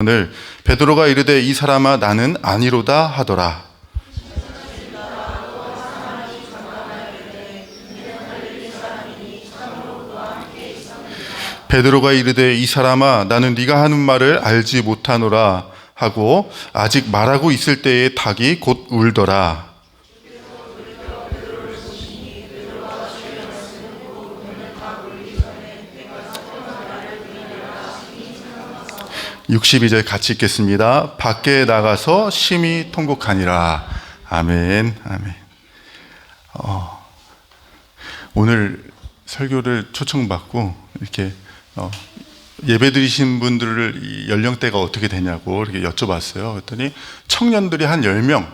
오늘 베드로가 이르되 이 사람아 나는 아니로다 하더라. 베드로가 이르되 이 사람아 나는 네가 하는 말을 알지 못하노라 하고 아직 말하고 있을 때에 닭이 곧 울더라. 62절 같이 읽겠습니다. 밖에 나가서 심히 통곡하니라. 아멘. 아멘. 오늘 설교를 초청받고 이렇게 예배 드리신 분들을 연령대가 어떻게 되냐고 이렇게 여쭤봤어요. 그랬더니 청년들이 한 10명,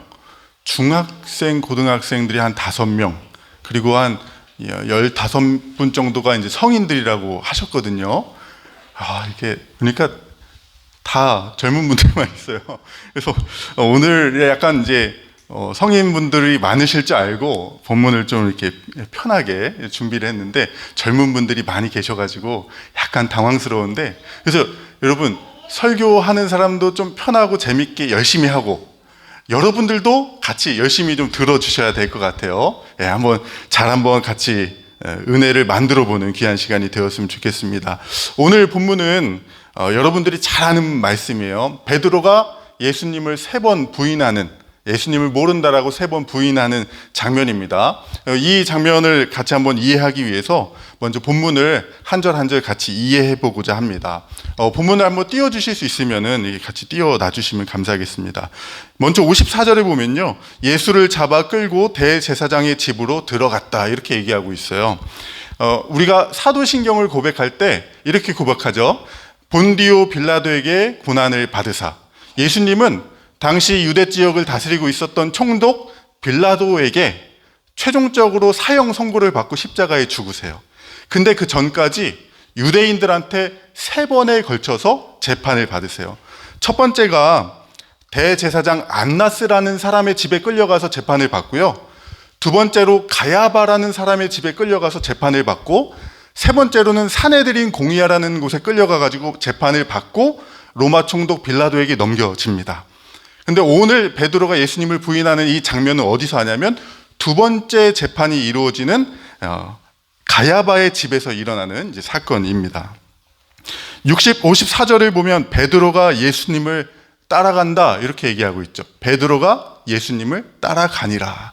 중학생, 고등학생들이 한 5명, 그리고 한 15분 정도가 이제 성인들이라고 하셨거든요. 이게 그러니까 다 젊은 분들만 있어요. 그래서 오늘 약간 이제 성인분들이 많으실 줄 알고 본문을 좀 이렇게 편하게 준비를 했는데 젊은 분들이 많이 계셔가지고 약간 당황스러운데, 그래서 여러분 설교하는 사람도 좀 편하고 재밌게 열심히 하고 여러분들도 같이 열심히 좀 들어주셔야 될 것 같아요. 한번 같이 은혜를 만들어 보는 귀한 시간이 되었으면 좋겠습니다. 오늘 본문은 여러분들이 잘 아는 말씀이에요. 베드로가 예수님을 3번 부인하는, 예수님을 모른다라고 3번 부인하는 장면입니다. 이 장면을 같이 한번 이해하기 위해서 먼저 본문을 한 절 한 절 같이 이해해 보고자 합니다. 본문을 한번 띄워주실 수 있으면은 같이 띄워놔 주시면 감사하겠습니다. 먼저 54절에 보면요, 예수를 잡아 끌고 대제사장의 집으로 들어갔다 이렇게 얘기하고 있어요. 우리가 사도신경을 고백할 때 이렇게 고백하죠. 본디오 빌라도에게 고난을 받으사. 예수님은 당시 유대 지역을 다스리고 있었던 총독 빌라도에게 최종적으로 사형 선고를 받고 십자가에 죽으세요. 근데 그 전까지 유대인들한테 3번에 걸쳐서 재판을 받으세요. 첫 번째가 대제사장 안나스라는 사람의 집에 끌려가서 재판을 받고요. 두 번째로 가야바라는 사람의 집에 끌려가서 재판을 받고, 세 번째로는 사내들인 공의하라는 곳에 끌려가가지고 재판을 받고 로마 총독 빌라도에게 넘겨집니다. 근데 오늘 베드로가 예수님을 부인하는 이 장면은 어디서 하냐면 두 번째 재판이 이루어지는 가야바의 집에서 일어나는 이제 사건입니다. 54절을 보면 베드로가 예수님을 따라간다 이렇게 얘기하고 있죠. 베드로가 예수님을 따라가니라.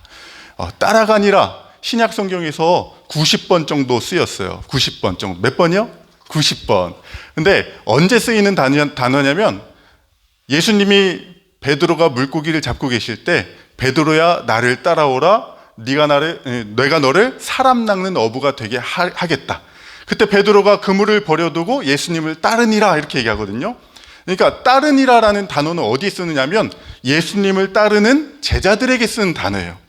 따라가니라 신약 성경에서 90번 정도 쓰였어요. 90번 정도. 몇 번이요? 90번. 근데 언제 쓰이는 단어냐면 예수님이 베드로가 물고기를 잡고 계실 때 베드로야 나를 따라오라. 내가 너를 사람 낚는 어부가 되게 하겠다. 그때 베드로가 그물을 버려두고 예수님을 따르니라 이렇게 얘기하거든요. 그러니까 따르니라라는 단어는 어디에 쓰느냐면 예수님을 따르는 제자들에게 쓰는 단어예요.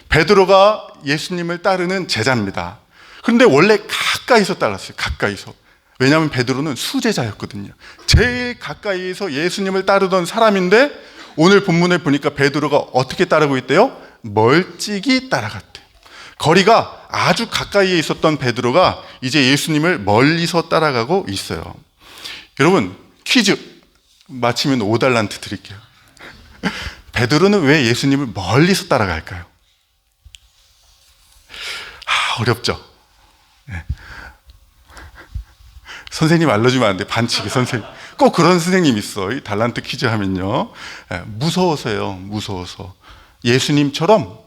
베드로가 예수님을 따르는 제자입니다. 그런데 원래 가까이서 따랐어요. 가까이서. 왜냐하면 베드로는 수제자였거든요. 제일 가까이에서 예수님을 따르던 사람인데 오늘 본문에 보니까 베드로가 어떻게 따르고 있대요? 멀찍이 따라갔대요. 거리가 아주 가까이에 있었던 베드로가 이제 예수님을 멀리서 따라가고 있어요. 여러분 퀴즈 맞히면 5달란트 드릴게요. 베드로는 왜 예수님을 멀리서 따라갈까요? 어렵죠? 네. 선생님 알려주면 안 돼. 반칙이 선생님. 꼭 그런 선생님 있어. 이 달란트 퀴즈 하면요. 무서워서요. 무서워서. 예수님처럼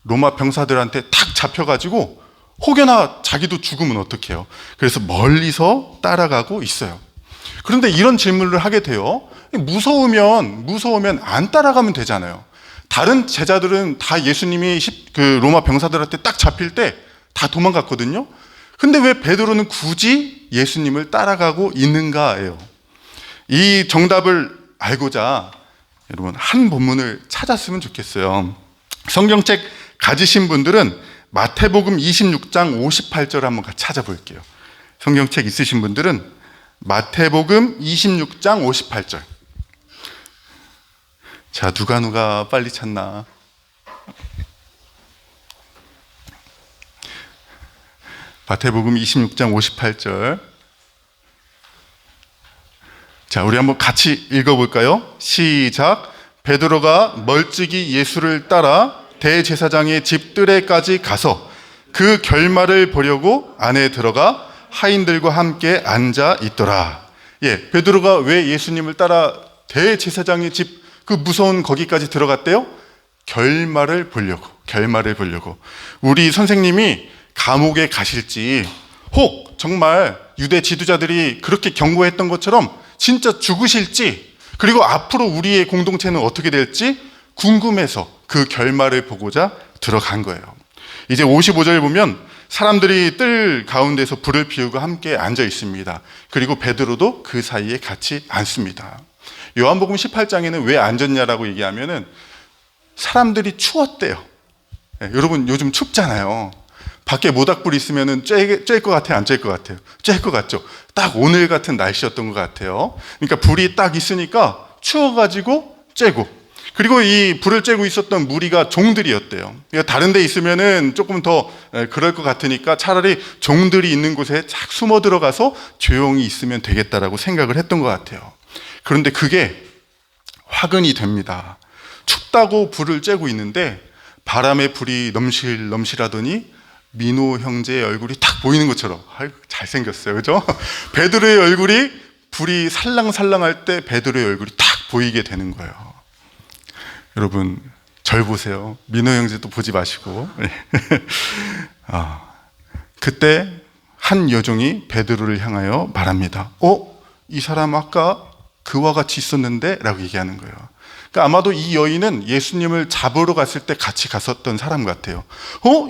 로마 병사들한테 탁 잡혀가지고 혹여나 자기도 죽으면 어떡해요? 그래서 멀리서 따라가고 있어요. 그런데 이런 질문을 하게 돼요. 무서우면 안 따라가면 되잖아요. 다른 제자들은 다 예수님이 그 로마 병사들한테 딱 잡힐 때 다 도망갔거든요. 근데 왜 베드로는 굳이 예수님을 따라가고 있는가예요. 이 정답을 알고자 여러분 한 본문을 찾았으면 좋겠어요. 성경책 가지신 분들은 마태복음 26장 58절 한번 같이 찾아볼게요. 성경책 있으신 분들은 마태복음 26장 58절. 자, 누가 빨리 찾나? 마태복음 26장 58절. 자, 우리 한번 같이 읽어볼까요? 시작. 베드로가 멀찍이 예수를 따라 대제사장의 집들에까지 가서 그 결말을 보려고 안에 들어가 하인들과 함께 앉아 있더라. 예, 베드로가 왜 예수님을 따라 대제사장의 집, 그 무서운 거기까지 들어갔대요? 결말을 보려고. 우리 선생님이 감옥에 가실지, 혹 정말 유대 지도자들이 그렇게 경고했던 것처럼 진짜 죽으실지, 그리고 앞으로 우리의 공동체는 어떻게 될지 궁금해서 그 결말을 보고자 들어간 거예요. 이제 55절 보면 사람들이 뜰 가운데서 불을 피우고 함께 앉아 있습니다. 그리고 베드로도 그 사이에 같이 앉습니다. 요한복음 18장에는 왜 앉았냐라고 얘기하면은 사람들이 추웠대요. 네, 여러분 요즘 춥잖아요. 밖에 모닥불이 있으면은 쬐일 것 같아요? 안 쬐일 것 같아요? 쬐일 것 같죠? 딱 오늘 같은 날씨였던 것 같아요. 그러니까 불이 딱 있으니까 추워가지고 쬐고, 그리고 이 불을 쬐고 있었던 무리가 종들이었대요. 그러니까 다른 데 있으면은 조금 더 그럴 것 같으니까 차라리 종들이 있는 곳에 쫙 숨어 들어가서 조용히 있으면 되겠다라고 생각을 했던 것 같아요. 그런데 그게 화근이 됩니다. 춥다고 불을 쬐고 있는데 바람에 불이 넘실넘실하더니 민호 형제의 얼굴이 딱 보이는 것처럼, 아이고 잘생겼어요, 그죠? 베드로의 얼굴이, 불이 살랑살랑할 때 베드로의 얼굴이 딱 보이게 되는 거예요. 여러분 절 보세요. 민호 형제도 보지 마시고. 그때 한 여종이 베드로를 향하여 말합니다. 이 사람 아까 그와 같이 있었는데? 라고 얘기하는 거예요. 그러니까 아마도 이 여인은 예수님을 잡으러 갔을 때 같이 갔었던 사람 같아요.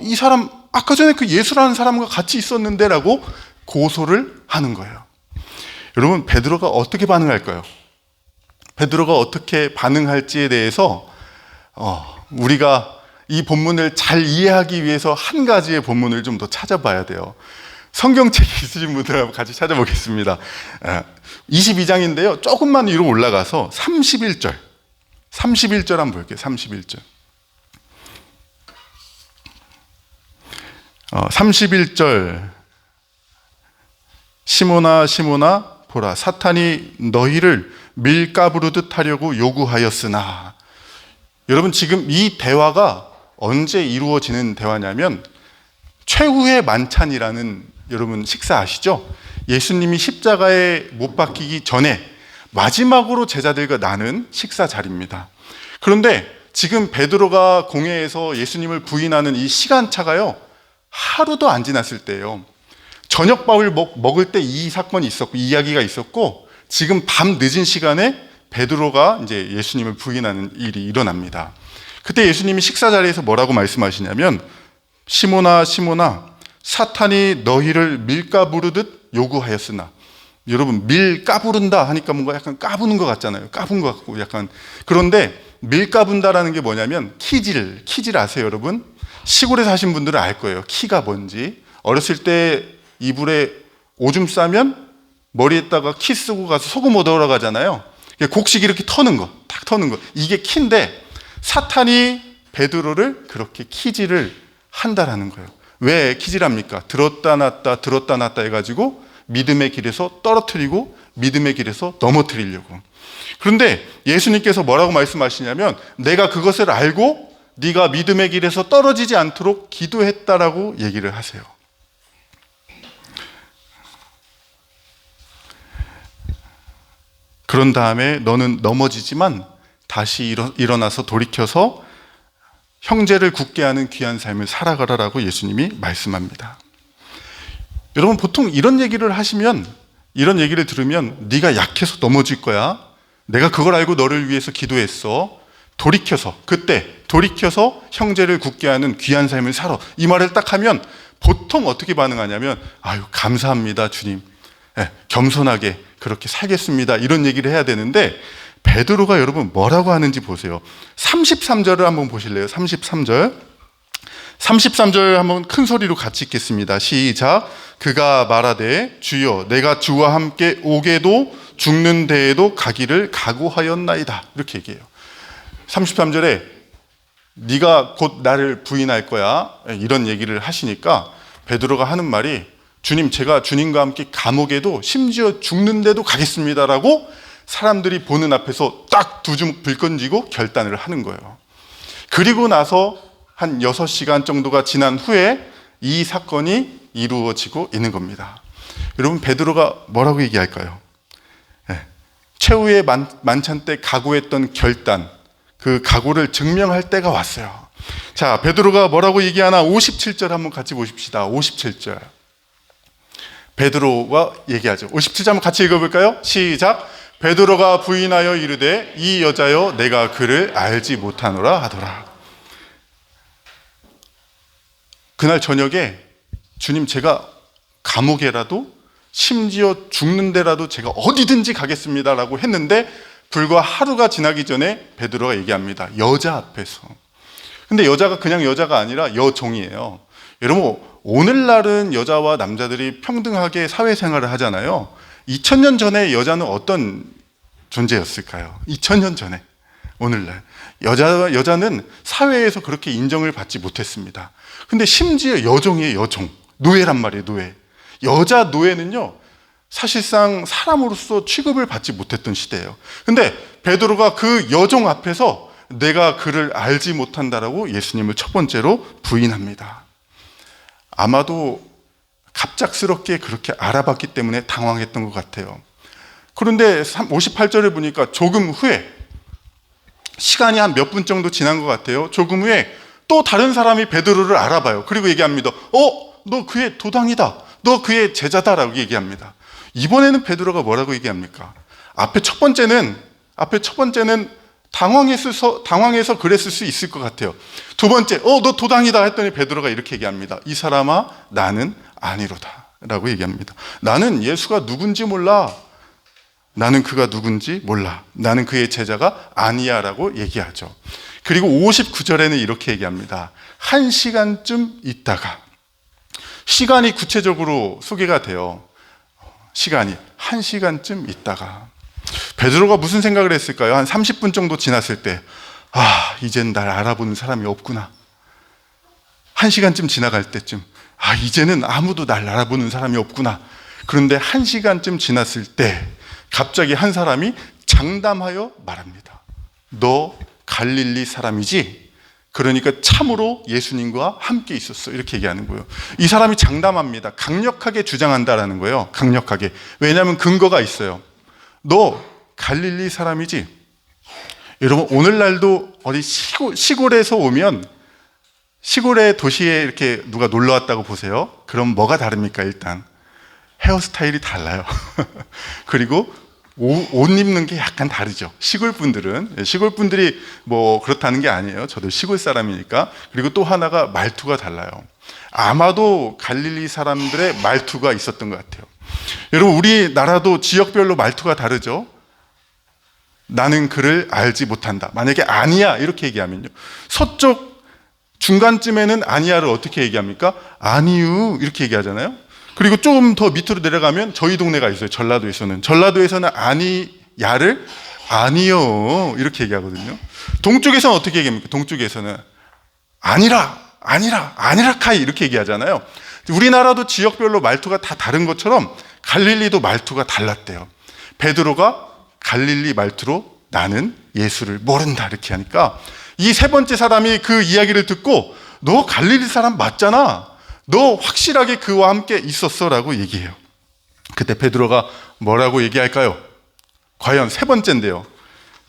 이 사람 아까 전에 그 예수라는 사람과 같이 있었는데? 라고 고소를 하는 거예요. 여러분 베드로가 어떻게 반응할까요? 베드로가 어떻게 반응할지에 대해서 우리가 이 본문을 잘 이해하기 위해서 한 가지의 본문을 좀 더 찾아봐야 돼요. 성경책이 있으신 분들하고 같이 찾아보겠습니다. 22장인데요. 조금만 위로 올라가서 31절 한번 볼게요. 31절. 31절. 시몬아 시몬아 보라, 사탄이 너희를 밀가부르듯 하려고 요구하였으나. 여러분 지금 이 대화가 언제 이루어지는 대화냐면 최후의 만찬이라는, 여러분 식사 아시죠? 예수님이 십자가에 못 박히기 전에 마지막으로 제자들과 나눈 식사 자리입니다. 그런데 지금 베드로가 공회에서 예수님을 부인하는 이 시간차가요, 하루도 안 지났을 때예요. 저녁밥을 먹을 때 이 사건이 있었고, 이 이야기가 있었고, 지금 밤 늦은 시간에 베드로가 이제 예수님을 부인하는 일이 일어납니다. 그때 예수님이 식사 자리에서 뭐라고 말씀하시냐면, 시몬아 시몬아 사탄이 너희를 밀가부르듯 요구하였으나. 여러분 밀가부른다 하니까 뭔가 약간 까부는 것 같잖아요. 까분 것 같고 약간. 그런데 밀가분다라는 게 뭐냐면 키질 아세요 여러분? 시골에 사신 분들은 알 거예요. 키가 뭔지. 어렸을 때 이불에 오줌 싸면 머리에다가 키 쓰고 가서 소금 얻으러 가잖아요. 곡식 이렇게 터는 거, 탁 터는 거. 이게 키인데 사탄이 베드로를 그렇게 키질을 한다라는 거예요. 왜 키질합니까? 들었다 놨다 해가지고 믿음의 길에서 떨어뜨리고 믿음의 길에서 넘어뜨리려고. 그런데 예수님께서 뭐라고 말씀하시냐면 내가 그것을 알고 네가 믿음의 길에서 떨어지지 않도록 기도했다라고 얘기를 하세요. 그런 다음에 너는 넘어지지만 다시 일어나서 돌이켜서 형제를 굳게 하는 귀한 삶을 살아가라라고 예수님이 말씀합니다. 여러분 보통 이런 얘기를 하시면, 이런 얘기를 들으면 네가 약해서 넘어질 거야. 내가 그걸 알고 너를 위해서 기도했어. 그때 돌이켜서 형제를 굳게 하는 귀한 삶을 살아. 이 말을 딱 하면 보통 어떻게 반응하냐면 아유 감사합니다 주님. 겸손하게 그렇게 살겠습니다. 이런 얘기를 해야 되는데 베드로가 여러분 뭐라고 하는지 보세요. 33절을 한번 보실래요? 33절 한번 큰 소리로 같이 읽겠습니다. 시작. 그가 말하되 주여 내가 주와 함께 오게도 죽는 데에도 가기를 각오하였나이다. 이렇게 얘기해요. 33절에 네가 곧 나를 부인할 거야 이런 얘기를 하시니까 베드로가 하는 말이 주님 제가 주님과 함께 감옥에도 심지어 죽는 데도 가겠습니다라고 사람들이 보는 앞에서 딱 두 줌 불 건지고 결단을 하는 거예요. 그리고 나서 한 6시간 정도가 지난 후에 이 사건이 이루어지고 있는 겁니다. 여러분, 베드로가 뭐라고 얘기할까요? 최후의 만찬 때 각오했던 결단, 그 각오를 증명할 때가 왔어요. 자, 베드로가 뭐라고 얘기하나 57절 한번 같이 보십시다. 57절. 베드로가 얘기하죠. 57절 한번 같이 읽어볼까요? 시작. 베드로가 부인하여 이르되 이 여자여 내가 그를 알지 못하노라 하더라. 그날 저녁에 주님, 제가 감옥에라도 심지어 죽는 데라도 제가 어디든지 가겠습니다라고 했는데 불과 하루가 지나기 전에 베드로가 얘기합니다. 여자 앞에서. 근데 여자가 그냥 여자가 아니라 여종이에요. 여러분, 오늘날은 여자와 남자들이 평등하게 사회생활을 하잖아요. 2000년 전에 여자는 어떤 존재였을까요? 2000년 전에. 오늘날 여자는 사회에서 그렇게 인정을 받지 못했습니다. 근데 심지어 여종이에요. 여종. 노예란 말이에요. 노예. 여자 노예는요, 사실상 사람으로서 취급을 받지 못했던 시대예요. 근데 베드로가 그 여종 앞에서 내가 그를 알지 못한다라고 예수님을 첫 번째로 부인합니다. 아마도 갑작스럽게 그렇게 알아봤기 때문에 당황했던 것 같아요. 그런데 58절을 보니까 조금 후에, 시간이 한 몇 분 정도 지난 것 같아요. 조금 후에 또 다른 사람이 베드로를 알아봐요. 그리고 얘기합니다. 너 그의 도당이다. 너 그의 제자다라고 얘기합니다. 이번에는 베드로가 뭐라고 얘기합니까? 앞에 첫 번째는 당황해서 그랬을 수 있을 것 같아요. 두 번째, 너 도당이다 했더니 베드로가 이렇게 얘기합니다. 이 사람아, 나는 아니로다 라고 얘기합니다. 나는 예수가 누군지 몰라. 나는 그가 누군지 몰라. 나는 그의 제자가 아니야 라고 얘기하죠. 그리고 59절에는 이렇게 얘기합니다. 1시간쯤 있다가, 시간이 구체적으로 소개가 돼요. 시간이 1시간쯤 있다가 베드로가 무슨 생각을 했을까요? 한 30분 정도 지났을 때, 이젠 날 알아보는 사람이 없구나. 1시간쯤 지나갈 때쯤, 이제는 아무도 날 알아보는 사람이 없구나. 그런데 1시간쯤 지났을 때 갑자기 한 사람이 장담하여 말합니다. 너 갈릴리 사람이지? 그러니까 참으로 예수님과 함께 있었어. 이렇게 얘기하는 거예요. 이 사람이 장담합니다. 강력하게 주장한다라는 거예요. 강력하게. 왜냐하면 근거가 있어요. 너 갈릴리 사람이지? 여러분, 오늘날도 어디 시골에서 오면, 시골의 도시에 이렇게 누가 놀러 왔다고 보세요. 그럼 뭐가 다릅니까? 일단 헤어스타일이 달라요. 그리고 옷 입는 게 약간 다르죠. 시골 분들이 뭐 그렇다는 게 아니에요. 저도 시골 사람이니까. 그리고 또 하나가 말투가 달라요. 아마도 갈릴리 사람들의 말투가 있었던 것 같아요. 여러분, 우리나라도 지역별로 말투가 다르죠. 나는 그를 알지 못한다. 만약에 아니야 이렇게 얘기하면요, 서쪽 중간쯤에는 아니야를 어떻게 얘기합니까? 아니유 이렇게 얘기하잖아요. 그리고 조금 더 밑으로 내려가면 저희 동네가 있어요. 전라도에서는 아니야를 아니요 이렇게 얘기하거든요. 동쪽에서는 어떻게 얘기합니까? 동쪽에서는 아니라 카이 이렇게 얘기하잖아요. 우리나라도 지역별로 말투가 다 다른 것처럼 갈릴리도 말투가 달랐대요. 베드로가 갈릴리 말투로 나는 예수를 모른다 이렇게 하니까 이 세 번째 사람이 그 이야기를 듣고 너 갈릴리 사람 맞잖아. 너 확실하게 그와 함께 있었어 라고 얘기해요. 그때 베드로가 뭐라고 얘기할까요? 과연 세 번째인데요.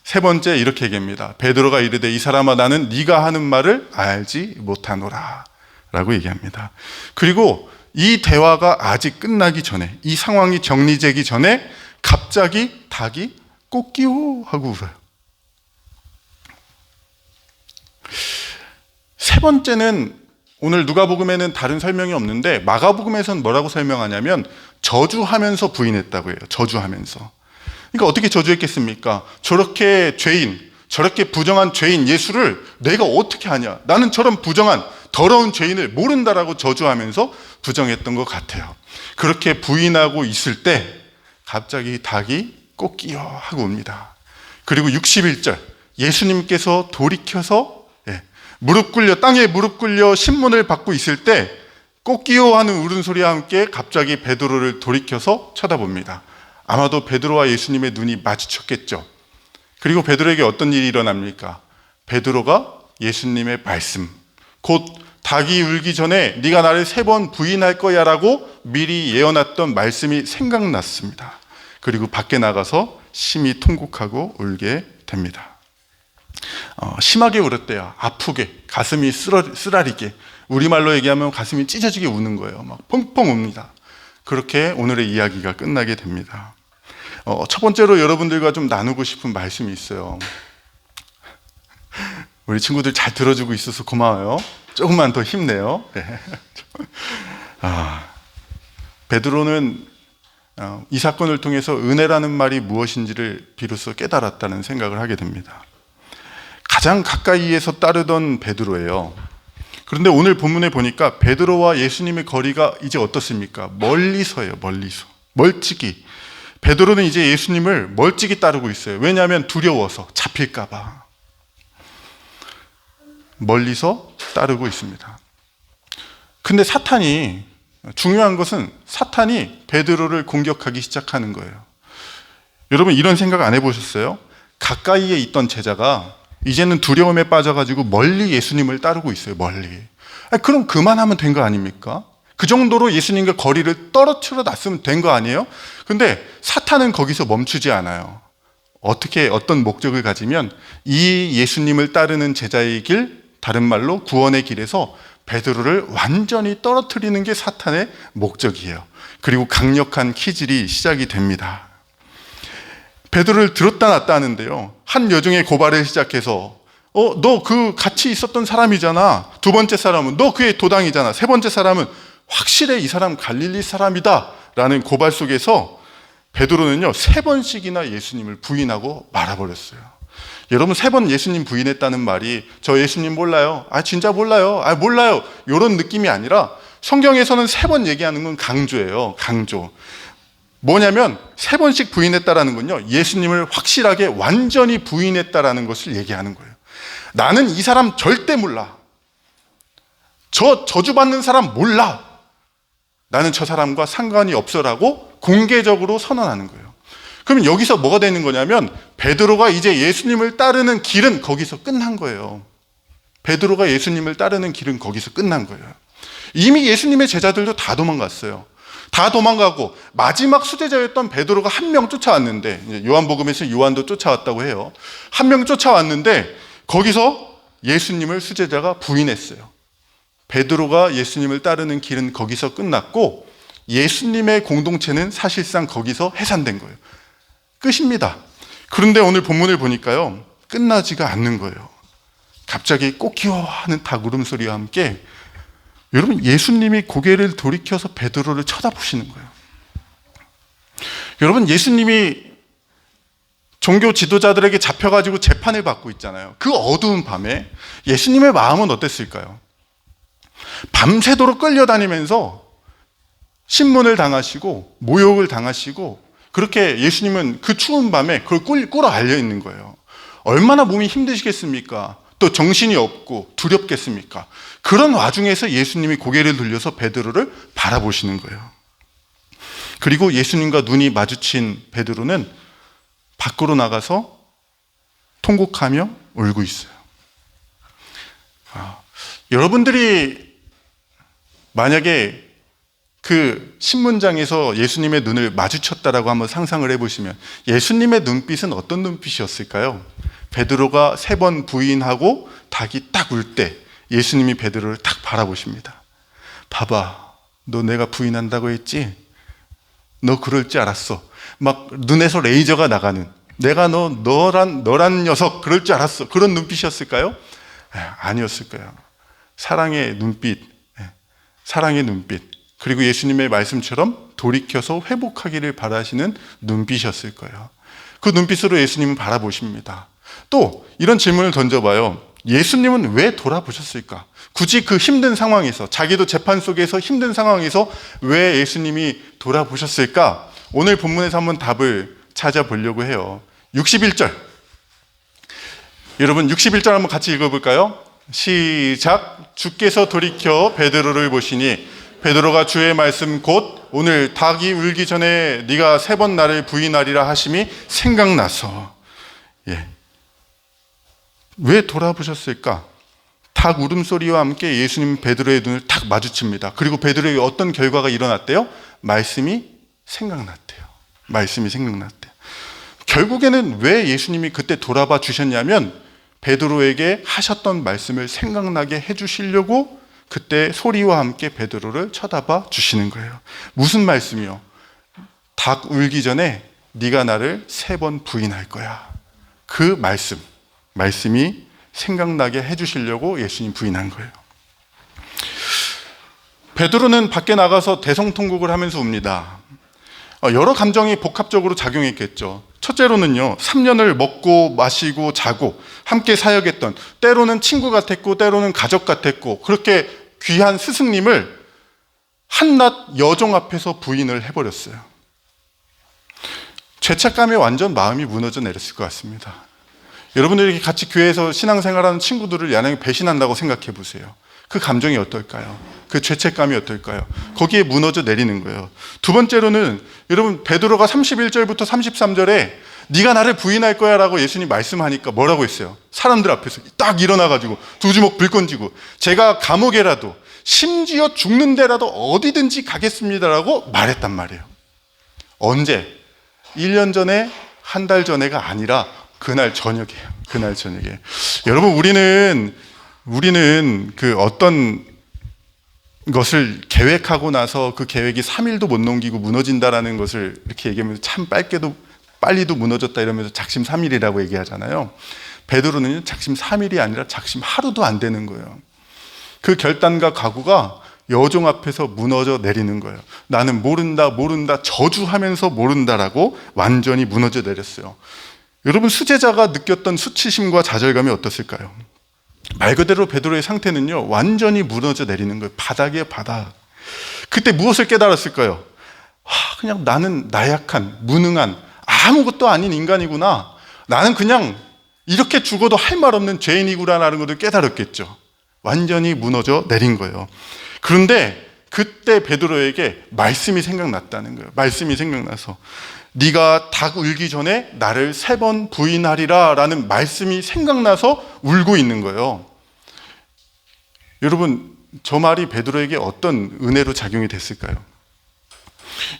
세 번째 이렇게 얘기합니다. 베드로가 이르되 이 사람아 나는 네가 하는 말을 알지 못하노라 라고 얘기합니다. 그리고 이 대화가 아직 끝나기 전에, 이 상황이 정리되기 전에 갑자기 닭이 꼬끼오 하고 울어요. 세 번째는 오늘 누가복음에는 다른 설명이 없는데 마가복음에서는 뭐라고 설명하냐면 저주하면서 부인했다고 해요. 저주하면서. 그러니까 어떻게 저주했겠습니까? 저렇게 부정한 죄인 예수를 내가 어떻게 아냐? 나는 저런 부정한 더러운 죄인을 모른다라고 저주하면서 부정했던 것 같아요. 그렇게 부인하고 있을 때 갑자기 닭이 꼬끼요 하고 옵니다. 그리고 61절 예수님께서 돌이켜서 땅에 무릎 꿇려 신문을 받고 있을 때 꼬끼요 하는 울음소리와 함께 갑자기 베드로를 돌이켜서 쳐다봅니다. 아마도 베드로와 예수님의 눈이 마주쳤겠죠. 그리고 베드로에게 어떤 일이 일어납니까? 베드로가 예수님의 말씀, 곧 닭이 울기 전에 네가 나를 3번 부인할 거야 라고 미리 예언했던 말씀이 생각났습니다. 그리고 밖에 나가서 심히 통곡하고 울게 됩니다. 심하게 울었대요. 아프게, 가슴이 쓰라리게, 우리말로 얘기하면 가슴이 찢어지게 우는 거예요. 막 펑펑 웁니다. 그렇게 오늘의 이야기가 끝나게 됩니다. 첫 번째로 여러분들과 좀 나누고 싶은 말씀이 있어요. 우리 친구들 잘 들어주고 있어서 고마워요. 조금만 더 힘내요. 네. 베드로는 이 사건을 통해서 은혜라는 말이 무엇인지를 비로소 깨달았다는 생각을 하게 됩니다. 가장 가까이에서 따르던 베드로예요. 그런데 오늘 본문에 보니까 베드로와 예수님의 거리가 이제 어떻습니까? 멀리서예요. 멀찍이. 베드로는 이제 예수님을 멀찍이 따르고 있어요. 왜냐하면 두려워서 잡힐까 봐. 멀리서 따르고 있습니다. 근데 중요한 것은 사탄이 베드로를 공격하기 시작하는 거예요. 여러분 이런 생각 안 해보셨어요? 가까이에 있던 제자가 이제는 두려움에 빠져가지고 멀리 예수님을 따르고 있어요. 멀리. 그럼 그만하면 된 거 아닙니까? 그 정도로 예수님과 거리를 떨어뜨려 놨으면 된 거 아니에요? 근데 사탄은 거기서 멈추지 않아요. 어떤 목적을 가지면 이 예수님을 따르는 제자의 길, 다른 말로 구원의 길에서 베드로를 완전히 떨어뜨리는 게 사탄의 목적이에요. 그리고 강력한 키질이 시작이 됩니다. 베드로를 들었다 놨다 하는데요. 한 여종의 고발을 시작해서 너 그 같이 있었던 사람이잖아. 두 번째 사람은 너 그의 도당이잖아. 세 번째 사람은 확실해 이 사람 갈릴리 사람이다 라는 고발 속에서 베드로는요 3번씩이나 예수님을 부인하고 말아버렸어요. 여러분 3번 예수님 부인했다는 말이 저 예수님 몰라요. 진짜 몰라요. 몰라요. 이런 느낌이 아니라 성경에서는 3번 얘기하는 건 강조예요. 강조. 뭐냐면 3번씩 부인했다라는 건요 예수님을 확실하게 완전히 부인했다라는 것을 얘기하는 거예요. 나는 이 사람 절대 몰라. 저 저주받는 사람 몰라. 나는 저 사람과 상관이 없어라고 공개적으로 선언하는 거예요. 그럼 여기서 뭐가 되는 거냐면 베드로가 이제 예수님을 따르는 길은 거기서 끝난 거예요. 베드로가 예수님을 따르는 길은 거기서 끝난 거예요. 이미 예수님의 제자들도 다 도망갔어요. 다 도망가고 마지막 수제자였던 베드로가 한 명 쫓아왔는데, 요한복음에서 요한도 쫓아왔다고 해요. 한 명 쫓아왔는데 거기서 예수님을 수제자가 부인했어요. 베드로가 예수님을 따르는 길은 거기서 끝났고 예수님의 공동체는 사실상 거기서 해산된 거예요. 끝입니다. 그런데 오늘 본문을 보니까요 끝나지가 않는 거예요. 갑자기 꼬끼워 하는 닭 울음소리와 함께 여러분 예수님이 고개를 돌이켜서 베드로를 쳐다보시는 거예요. 여러분 예수님이 종교 지도자들에게 잡혀가지고 재판을 받고 있잖아요. 그 어두운 밤에 예수님의 마음은 어땠을까요? 밤새도록 끌려다니면서 신문을 당하시고 모욕을 당하시고 그렇게 예수님은 그 추운 밤에 그걸 꿇어 알려 있는 거예요. 얼마나 몸이 힘드시겠습니까? 또 정신이 없고 두렵겠습니까? 그런 와중에서 예수님이 고개를 돌려서 베드로를 바라보시는 거예요. 그리고 예수님과 눈이 마주친 베드로는 밖으로 나가서 통곡하며 울고 있어요. 여러분들이 만약에 그 신문장에서 예수님의 눈을 마주쳤다라고 한번 상상을 해보시면 예수님의 눈빛은 어떤 눈빛이었을까요? 베드로가 3번 부인하고 닭이 딱 울 때 예수님이 베드로를 딱 바라보십니다. 봐봐, 너 내가 부인한다고 했지? 너 그럴 줄 알았어. 막 눈에서 레이저가 나가는, 내가 너란 녀석 그럴 줄 알았어. 그런 눈빛이었을까요? 아니었을 거예요. 사랑의 눈빛, 사랑의 눈빛. 그리고 예수님의 말씀처럼 돌이켜서 회복하기를 바라시는 눈빛이었을 거예요. 그 눈빛으로 예수님은 바라보십니다. 또 이런 질문을 던져봐요. 예수님은 왜 돌아보셨을까? 굳이 그 힘든 상황에서, 자기도 재판 속에서 힘든 상황에서 왜 예수님이 돌아보셨을까? 오늘 본문에서 한번 답을 찾아보려고 해요. 61절. 여러분 61절 한번 같이 읽어볼까요? 시작. 주께서 돌이켜 베드로를 보시니 베드로가 주의 말씀 곧 오늘 닭이 울기 전에 네가 3번 나를 부인하리라 하심이 생각나서 왜 돌아보셨을까? 닭 울음소리와 함께 예수님 베드로의 눈을 탁 마주칩니다. 그리고 베드로에게 어떤 결과가 일어났대요? 말씀이 생각났대요. 말씀이 생각났대요. 결국에는 왜 예수님이 그때 돌아봐 주셨냐면 베드로에게 하셨던 말씀을 생각나게 해주시려고 그때 소리와 함께 베드로를 쳐다봐 주시는 거예요. 무슨 말씀이요? 닭 울기 전에 네가 나를 3번 부인할 거야. 그 말씀이 생각나게 해주시려고 예수님 부인한 거예요. 베드로는 밖에 나가서 대성통곡을 하면서 웁니다. 여러 감정이 복합적으로 작용했겠죠. 첫째로는요, 3년을 먹고 마시고 자고 함께 사역했던, 때로는 친구 같았고 때로는 가족 같았고 그렇게 귀한 스승님을 한낱 여종 앞에서 부인을 해버렸어요. 죄책감에 완전 마음이 무너져 내렸을 것 같습니다. 여러분들이 같이 교회에서 신앙생활하는 친구들을 야당에 배신한다고 생각해 보세요. 그 감정이 어떨까요? 그 죄책감이 어떨까요? 거기에 무너져 내리는 거예요. 두 번째로는 여러분 베드로가 31절부터 33절에 네가 나를 부인할 거야 라고 예수님 말씀하니까 뭐라고 했어요? 사람들 앞에서 딱 일어나가지고 두 주먹 불 건지고 제가 감옥에라도 심지어 죽는 데라도 어디든지 가겠습니다라고 말했단 말이에요. 언제? 1년 전에, 한 달 전에가 아니라 그날 저녁이에요. 그날 저녁에. 여러분 우리는 그 어떤 것을 계획하고 나서 그 계획이 3일도 못 넘기고 무너진다라는 것을 이렇게 얘기하면서 참 빨리도 무너졌다 이러면서 작심 3일이라고 얘기하잖아요. 베드로는 작심 3일이 아니라 작심 하루도 안 되는 거예요. 그 결단과 각오가 여종 앞에서 무너져 내리는 거예요. 나는 모른다 저주하면서 모른다라고 완전히 무너져 내렸어요. 여러분 수제자가 느꼈던 수치심과 좌절감이 어떻을까요? 말 그대로 베드로의 상태는요 완전히 무너져 내리는 거예요. 바닥이에요, 바닥. 그때 무엇을 깨달았을까요? 그냥 나는 나약한, 무능한, 아무것도 아닌 인간이구나. 나는 그냥 이렇게 죽어도 할 말 없는 죄인이구나라는 것을 깨달았겠죠. 완전히 무너져 내린 거예요. 그런데 그때 베드로에게 말씀이 생각났다는 거예요. 말씀이 생각나서 네가 닭 울기 전에 나를 3번 부인하리라 라는 말씀이 생각나서 울고 있는 거예요. 여러분 저 말이 베드로에게 어떤 은혜로 작용이 됐을까요?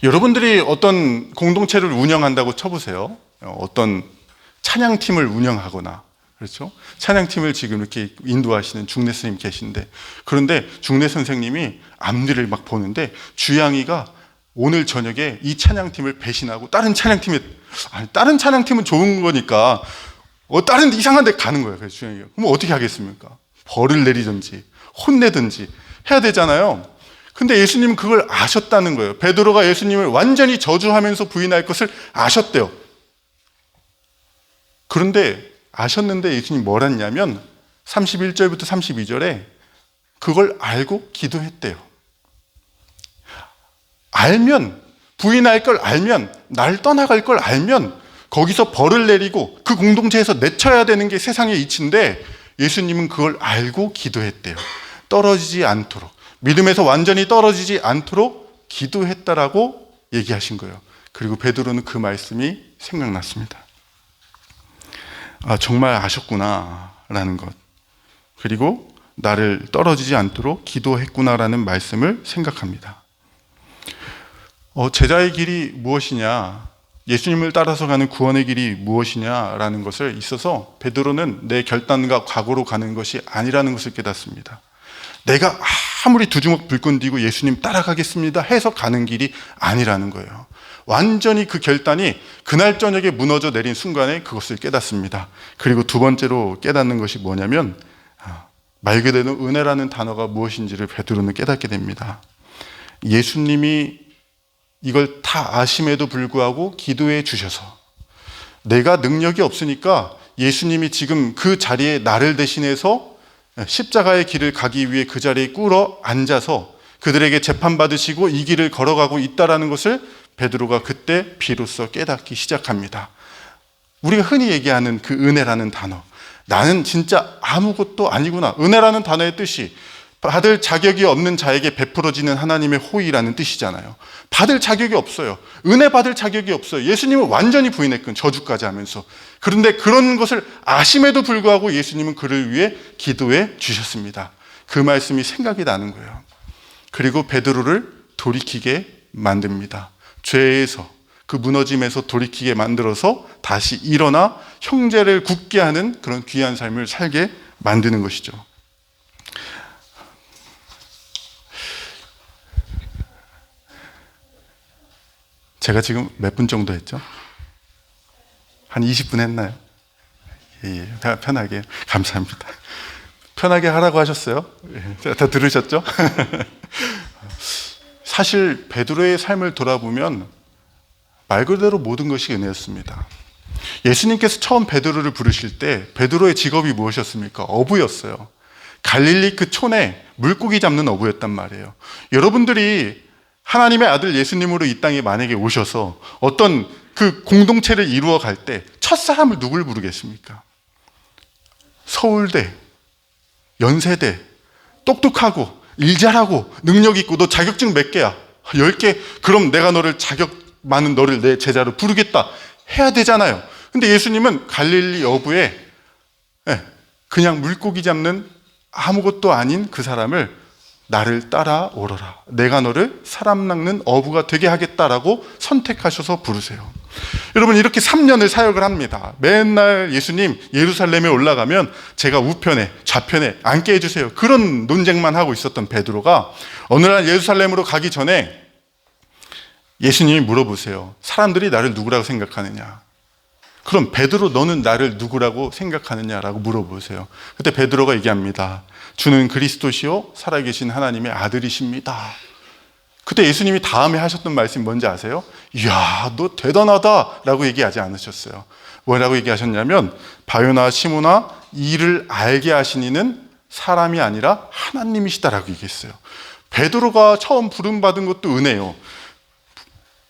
여러분들이 어떤 공동체를 운영한다고 쳐보세요. 어떤 찬양팀을 운영하거나 그렇죠? 찬양팀을 지금 이렇게 인도하시는 중내 선생님 계신데 그런데 중내 선생님이 앞뒤를 막 보는데 주양이가 오늘 저녁에 이 찬양팀을 배신하고 다른 찬양팀은 좋은 거니까 다른 이상한 데 가는 거예요. 그래서 주양이가 그럼 어떻게 하겠습니까? 벌을 내리든지 혼내든지 해야 되잖아요. 근데 예수님은 그걸 아셨다는 거예요. 베드로가 예수님을 완전히 저주하면서 부인할 것을 아셨대요. 그런데 아셨는데 예수님이 뭘 했냐면 31절부터 32절에 그걸 알고 기도했대요. 알면, 부인할 걸 알면, 날 떠나갈 걸 알면 거기서 벌을 내리고 그 공동체에서 내쳐야 되는 게 세상의 이치인데 예수님은 그걸 알고 기도했대요. 떨어지지 않도록, 믿음에서 완전히 떨어지지 않도록 기도했다라고 얘기하신 거예요. 그리고 베드로는 그 말씀이 생각났습니다. 정말 아셨구나 라는 것, 그리고 나를 떨어지지 않도록 기도했구나라는 말씀을 생각합니다. 제자의 길이 무엇이냐, 예수님을 따라서 가는 구원의 길이 무엇이냐라는 것을 있어서 베드로는 내 결단과 각오로 가는 것이 아니라는 것을 깨닫습니다. 내가 아무리 두 주먹 불끈 쥐고 예수님 따라가겠습니다 해서 가는 길이 아니라는 거예요. 완전히 그 결단이 그날 저녁에 무너져 내린 순간에 그것을 깨닫습니다. 그리고 두 번째로 깨닫는 것이 뭐냐면 말 그대로 은혜라는 단어가 무엇인지를 베드로는 깨닫게 됩니다. 예수님이 이걸 다 아심에도 불구하고 기도해 주셔서 내가 능력이 없으니까 예수님이 지금 그 자리에 나를 대신해서 십자가의 길을 가기 위해 그 자리에 꿇어 앉아서 그들에게 재판받으시고 이 길을 걸어가고 있다는 것을 베드로가 그때 비로소 깨닫기 시작합니다. 우리가 흔히 얘기하는 그 은혜라는 단어, 나는 진짜 아무것도 아니구나. 은혜라는 단어의 뜻이 받을 자격이 없는 자에게 베풀어지는 하나님의 호의라는 뜻이잖아요. 받을 자격이 없어요. 은혜 받을 자격이 없어요. 예수님을 완전히 부인했건 저주까지 하면서. 그런데 그런 것을 아심에도 불구하고 예수님은 그를 위해 기도해 주셨습니다. 그 말씀이 생각이 나는 거예요. 그리고 베드로를 돌이키게 만듭니다. 죄에서, 그 무너짐에서 돌이키게 만들어서 다시 일어나 형제를 굳게 하는 그런 귀한 삶을 살게 만드는 것이죠. 제가 지금 몇 분 정도 했죠? 한 20분 했나요? 예, 편하게. 감사합니다. 편하게 하라고 하셨어요? 예, 다 들으셨죠? 사실 베드로의 삶을 돌아보면 말 그대로 모든 것이 은혜였습니다. 예수님께서 처음 베드로를 부르실 때 베드로의 직업이 무엇이었습니까? 어부였어요. 갈릴리 그 촌에 물고기 잡는 어부였단 말이에요. 여러분들이 하나님의 아들 예수님으로 이 땅에 만약에 오셔서 어떤 그 공동체를 이루어 갈 때 첫사람을 누굴 부르겠습니까? 서울대, 연세대, 똑똑하고 일 잘하고 능력 있고 너 자격증 몇 개야? 10개? 그럼 내가 너를 자격 많은 너를 내 제자로 부르겠다 해야 되잖아요. 근데 예수님은 갈릴리 어부에 그냥 물고기 잡는 아무것도 아닌 그 사람을 나를 따라오너라. 내가 너를 사람 낚는 어부가 되게 하겠다라고 선택하셔서 부르세요. 여러분 이렇게 3년을 사역을 합니다. 맨날 예수님 예루살렘에 올라가면 제가 우편에 좌편에 앉게 해주세요. 그런 논쟁만 하고 있었던 베드로가 어느 날 예루살렘으로 가기 전에 예수님이 물어보세요. 사람들이 나를 누구라고 생각하느냐? 그럼 베드로 너는 나를 누구라고 생각하느냐라고 물어보세요. 그때 베드로가 얘기합니다. 주는 그리스도시요 살아계신 하나님의 아들이십니다. 그때 예수님이 다음에 하셨던 말씀이 뭔지 아세요? 이야 너 대단하다라고 얘기하지 않으셨어요. 뭐라고 얘기하셨냐면 바요나 시모나 이를 알게 하신 이는 사람이 아니라 하나님이시다라고 얘기했어요. 베드로가 처음 부름받은 것도 은혜요.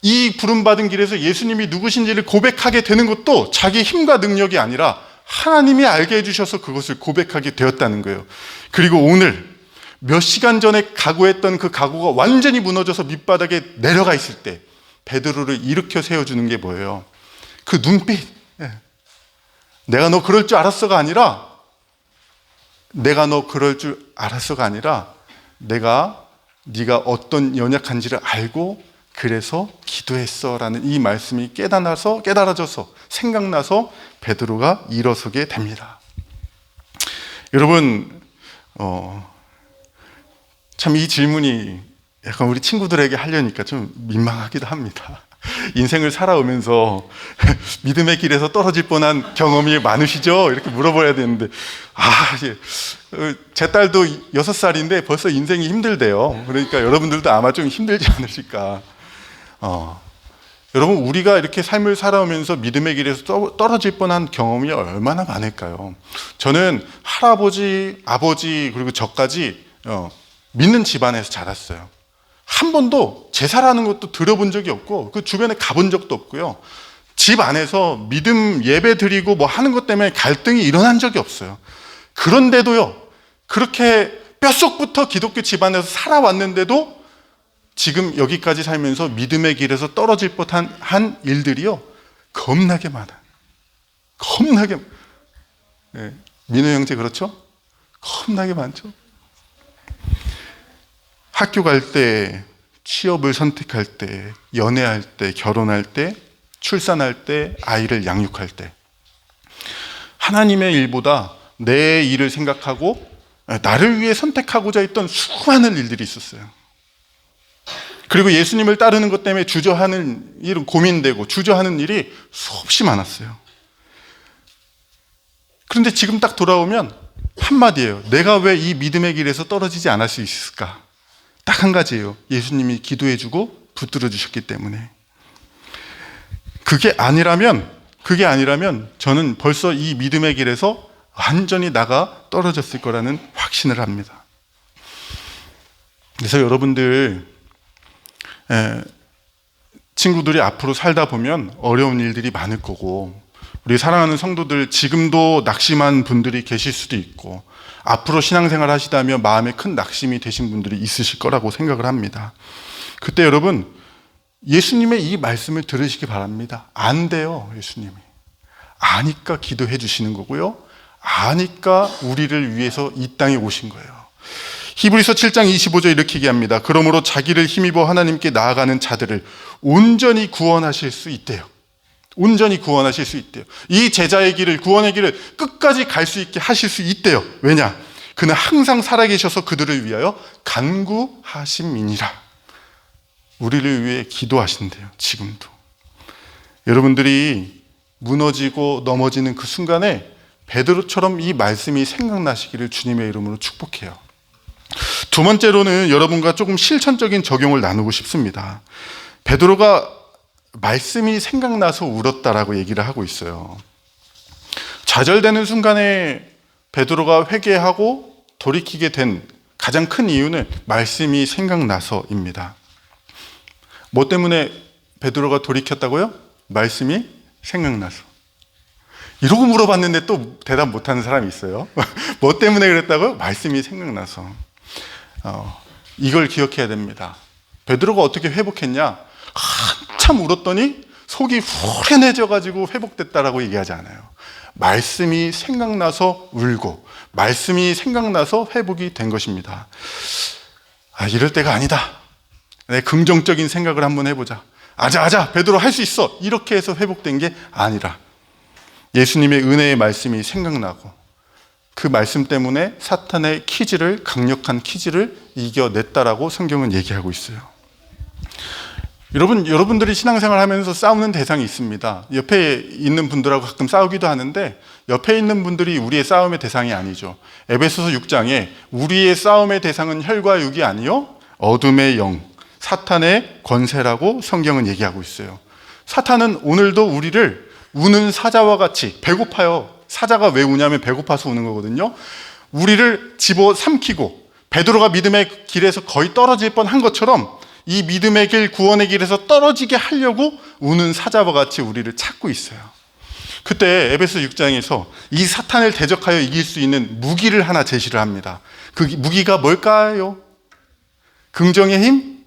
이 부름받은 길에서 예수님이 누구신지를 고백하게 되는 것도 자기 힘과 능력이 아니라 하나님이 알게 해주셔서 그것을 고백하게 되었다는 거예요. 그리고 오늘 몇 시간 전에 각오했던 그 각오가 완전히 무너져서 밑바닥에 내려가 있을 때 베드로를 일으켜 세워주는 게 뭐예요? 그 눈빛. 내가 너 그럴 줄 알았어가 아니라 네가 어떤 연약한지를 알고 그래서 기도했어라는 이 말씀이 깨달아져서 생각나서 베드로가 일어서게 됩니다. 여러분 참 이 질문이 약간 우리 친구들에게 하려니까 좀 민망하기도 합니다. 인생을 살아오면서 믿음의 길에서 떨어질 뻔한 경험이 많으시죠? 이렇게 물어봐야 되는데 제 딸도 6살인데 벌써 인생이 힘들대요. 그러니까 여러분들도 아마 좀 힘들지 않으실까. 여러분 우리가 이렇게 삶을 살아오면서 믿음의 길에서 떨어질 뻔한 경험이 얼마나 많을까요? 저는 할아버지, 아버지 그리고 저까지 믿는 집안에서 자랐어요. 한 번도 제사라는 것도 들어본 적이 없고 그 주변에 가본 적도 없고요. 집 안에서 믿음 예배 드리고 뭐 하는 것 때문에 갈등이 일어난 적이 없어요. 그런데도요 그렇게 뼛속부터 기독교 집안에서 살아왔는데도 지금 여기까지 살면서 믿음의 길에서 떨어질 뻔한 일들이요 겁나게 많아요. 겁나게 민호 형제 그렇죠? 겁나게 많죠. 학교 갈 때, 취업을 선택할 때, 연애할 때, 결혼할 때, 출산할 때, 아이를 양육할 때 하나님의 일보다 내 일을 생각하고 나를 위해 선택하고자 했던 수많은 일들이 있었어요. 그리고 예수님을 따르는 것 때문에 주저하는 일은 고민되고 주저하는 일이 수없이 많았어요. 그런데 지금 딱 돌아오면 한마디예요. 내가 왜 이 믿음의 길에서 떨어지지 않을 수 있을까? 딱 한 가지예요. 예수님이 기도해주고 붙들어 주셨기 때문에. 그게 아니라면 저는 벌써 이 믿음의 길에서 완전히 나가 떨어졌을 거라는 확신을 합니다. 그래서 여러분들 친구들이 앞으로 살다 보면 어려운 일들이 많을 거고 우리 사랑하는 성도들 지금도 낙심한 분들이 계실 수도 있고 앞으로 신앙생활 하시다며 마음에 큰 낙심이 되신 분들이 있으실 거라고 생각을 합니다. 그때 여러분, 예수님의 이 말씀을 들으시기 바랍니다. 안 돼요, 예수님이. 아니까 기도해 주시는 거고요. 아니까 우리를 위해서 이 땅에 오신 거예요. 히브리서 7장 25절 이렇게 얘기합니다. 그러므로 자기를 힘입어 하나님께 나아가는 자들을 온전히 구원하실 수 있대요. 온전히 구원하실 수 있대요. 이 제자의 길을, 구원의 길을 끝까지 갈 수 있게 하실 수 있대요. 왜냐? 그는 항상 살아계셔서 그들을 위하여 간구하심이니라. 우리를 위해 기도하신대요. 지금도. 여러분들이 무너지고 넘어지는 그 순간에 베드로처럼 이 말씀이 생각나시기를 주님의 이름으로 축복해요. 두 번째로는 여러분과 조금 실천적인 적용을 나누고 싶습니다. 베드로가 말씀이 생각나서 울었다라고 얘기를 하고 있어요. 좌절되는 순간에 베드로가 회개하고 돌이키게 된 가장 큰 이유는 말씀이 생각나서입니다. 뭐 때문에 베드로가 돌이켰다고요? 말씀이 생각나서. 이러고 물어봤는데 또 대답 못하는 사람이 있어요. 뭐 때문에 그랬다고요? 말씀이 생각나서. 이걸 기억해야 됩니다. 베드로가 어떻게 회복했냐? 한참 울었더니 속이 후련해져가지고 회복됐다라고 얘기하지 않아요. 말씀이 생각나서 울고 말씀이 생각나서 회복이 된 것입니다. 이럴 때가 아니다. 내 긍정적인 생각을 한번 해보자. 아자 베드로 할 수 있어. 이렇게 해서 회복된 게 아니라 예수님의 은혜의 말씀이 생각나고 그 말씀 때문에 사탄의 강력한 키즈를 이겨냈다라고 성경은 얘기하고 있어요. 여러분들이 신앙생활 하면서 싸우는 대상이 있습니다. 옆에 있는 분들하고 가끔 싸우기도 하는데 옆에 있는 분들이 우리의 싸움의 대상이 아니죠. 에베소서 6장에 우리의 싸움의 대상은 혈과 육이 아니요 어둠의 영, 사탄의 권세라고 성경은 얘기하고 있어요. 사탄은 오늘도 우리를 우는 사자와 같이 배고파요. 사자가 왜 우냐면 배고파서 우는 거거든요. 우리를 집어삼키고 베드로가 믿음의 길에서 거의 떨어질 뻔한 것처럼 이 믿음의 길, 구원의 길에서 떨어지게 하려고 우는 사자와 같이 우리를 찾고 있어요. 그때 에베소 6장에서 이 사탄을 대적하여 이길 수 있는 무기를 하나 제시를 합니다. 그 무기가 뭘까요? 긍정의 힘?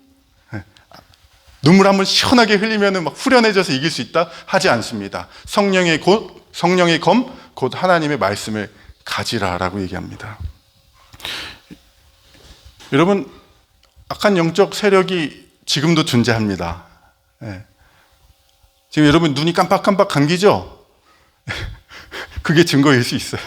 눈물 한번 시원하게 흘리면 막 후련해져서 이길 수 있다? 하지 않습니다. 성령의 검, 곧 하나님의 말씀을 가지라라고 얘기합니다. 여러분, 악한 영적 세력이 지금도 존재합니다. 지금 여러분 눈이 깜빡깜빡 감기죠? 그게 증거일 수 있어요.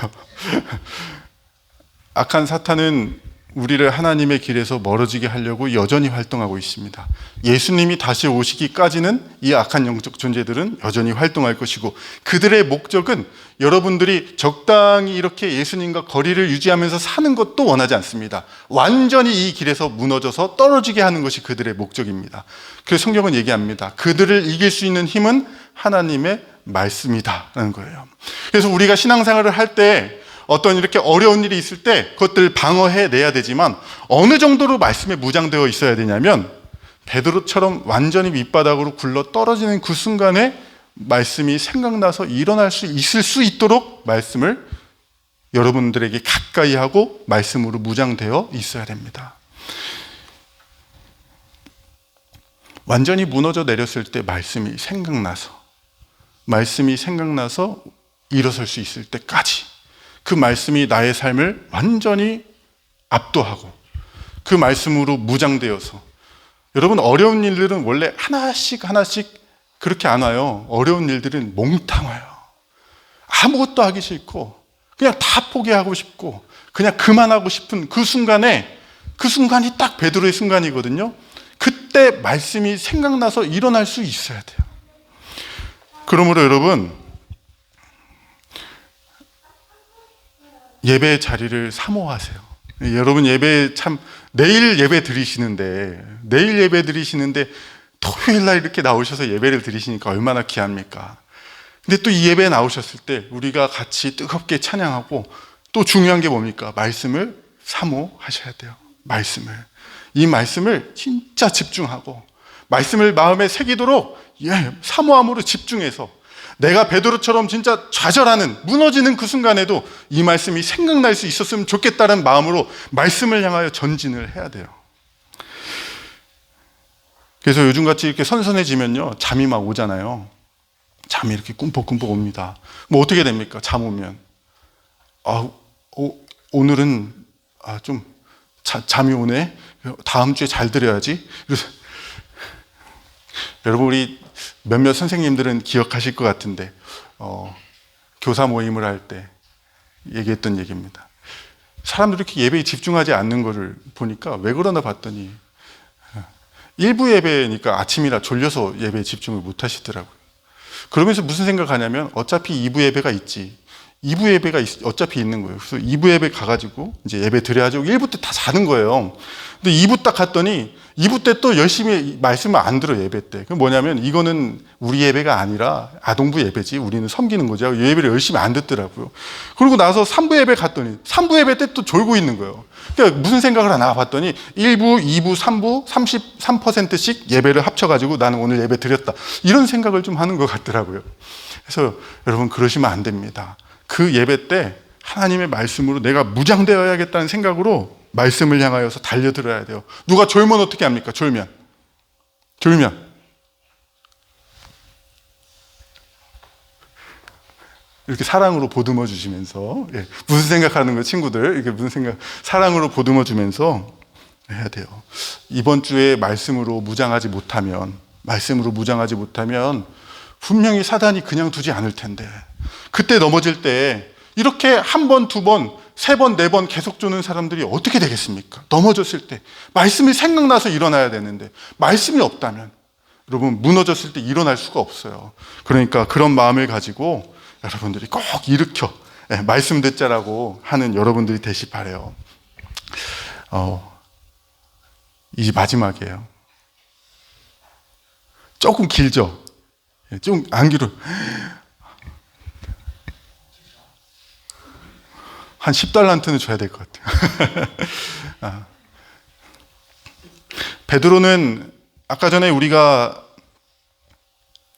악한 사탄은 우리를 하나님의 길에서 멀어지게 하려고 여전히 활동하고 있습니다. 예수님이 다시 오시기까지는 이 악한 영적 존재들은 여전히 활동할 것이고 그들의 목적은 여러분들이 적당히 이렇게 예수님과 거리를 유지하면서 사는 것도 원하지 않습니다. 완전히 이 길에서 무너져서 떨어지게 하는 것이 그들의 목적입니다. 그래서 성경은 얘기합니다. 그들을 이길 수 있는 힘은 하나님의 말씀이다라는 거예요. 그래서 우리가 신앙생활을 할 때 어떤 이렇게 어려운 일이 있을 때 그것들을 방어해내야 되지만 어느 정도로 말씀에 무장되어 있어야 되냐면 베드로처럼 완전히 밑바닥으로 굴러 떨어지는 그 순간에 말씀이 생각나서 일어날 수 있을 수 있도록 말씀을 여러분들에게 가까이 하고 말씀으로 무장되어 있어야 됩니다. 완전히 무너져 내렸을 때 말씀이 생각나서 일어설 수 있을 때까지 그 말씀이 나의 삶을 완전히 압도하고 그 말씀으로 무장되어서 여러분 어려운 일들은 원래 하나씩 그렇게 안 와요. 어려운 일들은 몽땅 와요. 아무것도 하기 싫고 그냥 다 포기하고 싶고 그냥 그만하고 싶은 그 순간이 딱 베드로의 순간이거든요. 그때 말씀이 생각나서 일어날 수 있어야 돼요. 그러므로 여러분 예배 자리를 사모하세요. 여러분 내일 예배 드리시는데 토요일 날 이렇게 나오셔서 예배를 드리시니까 얼마나 귀합니까? 근데 또 이 예배에 나오셨을 때 우리가 같이 뜨겁게 찬양하고 또 중요한 게 뭡니까? 말씀을 사모하셔야 돼요. 이 말씀을 진짜 집중하고 말씀을 마음에 새기도록 사모함으로 집중해서 내가 베드로처럼 진짜 좌절하는, 무너지는 그 순간에도 이 말씀이 생각날 수 있었으면 좋겠다는 마음으로 말씀을 향하여 전진을 해야 돼요. 그래서 요즘같이 이렇게 선선해지면요, 잠이 막 오잖아요. 잠이 이렇게 꿈뻑꿈뻑 옵니다. 뭐 어떻게 됩니까? 잠 오면 오늘은 좀 잠이 오네. 다음 주에 잘 들어야지. 그래서 여러분, 우리 몇몇 선생님들은 기억하실 것 같은데 교사 모임을 할 때 얘기했던 얘기입니다. 사람들이 이렇게 예배에 집중하지 않는 것을 보니까 왜 그러나 봤더니 일부 예배니까 아침이라 졸려서 예배에 집중을 못 하시더라고요. 그러면서 무슨 생각하냐면 어차피 2부 예배가 있지. 2부 예배가 어차피 있는 거예요. 그래서 2부 예배 가가지고 이제 예배 드려야죠. 1부 때 다 자는 거예요. 근데 2부 딱 갔더니 2부 때 또 열심히 말씀을 안 들어요, 예배 때. 그 뭐냐면 이거는 우리 예배가 아니라 아동부 예배지. 우리는 섬기는 거죠. 예배를 열심히 안 듣더라고요. 그러고 나서 3부 예배 갔더니 3부 예배 때 또 졸고 있는 거예요. 그러니까 무슨 생각을 하나 봤더니 1부, 2부, 3부 33%씩 예배를 합쳐가지고 나는 오늘 예배 드렸다. 이런 생각을 좀 하는 것 같더라고요. 그래서 여러분, 그러시면 안 됩니다. 그 예배 때 하나님의 말씀으로 내가 무장되어야겠다는 생각으로 말씀을 향하여서 달려들어야 돼요. 누가 졸면 어떻게 합니까? 졸면 이렇게 사랑으로 보듬어 주시면서, 무슨 생각하는 거 친구들, 이렇게 무슨 생각, 사랑으로 보듬어 주면서 해야 돼요. 이번 주에 말씀으로 무장하지 못하면 분명히 사단이 그냥 두지 않을 텐데, 그때 넘어질 때 이렇게 한 번, 두 번, 세 번, 네 번 계속 조는 사람들이 어떻게 되겠습니까? 넘어졌을 때 말씀이 생각나서 일어나야 되는데 말씀이 없다면 여러분, 무너졌을 때 일어날 수가 없어요. 그러니까 그런 마음을 가지고 여러분들이 꼭 일으켜 말씀 듣자라고 하는 여러분들이 되시 바라요. 이제 마지막이에요. 조금 길죠? 좀 안 길어. 한 10달란트는 줘야 될 것 같아요. 베드로는 아까 전에 우리가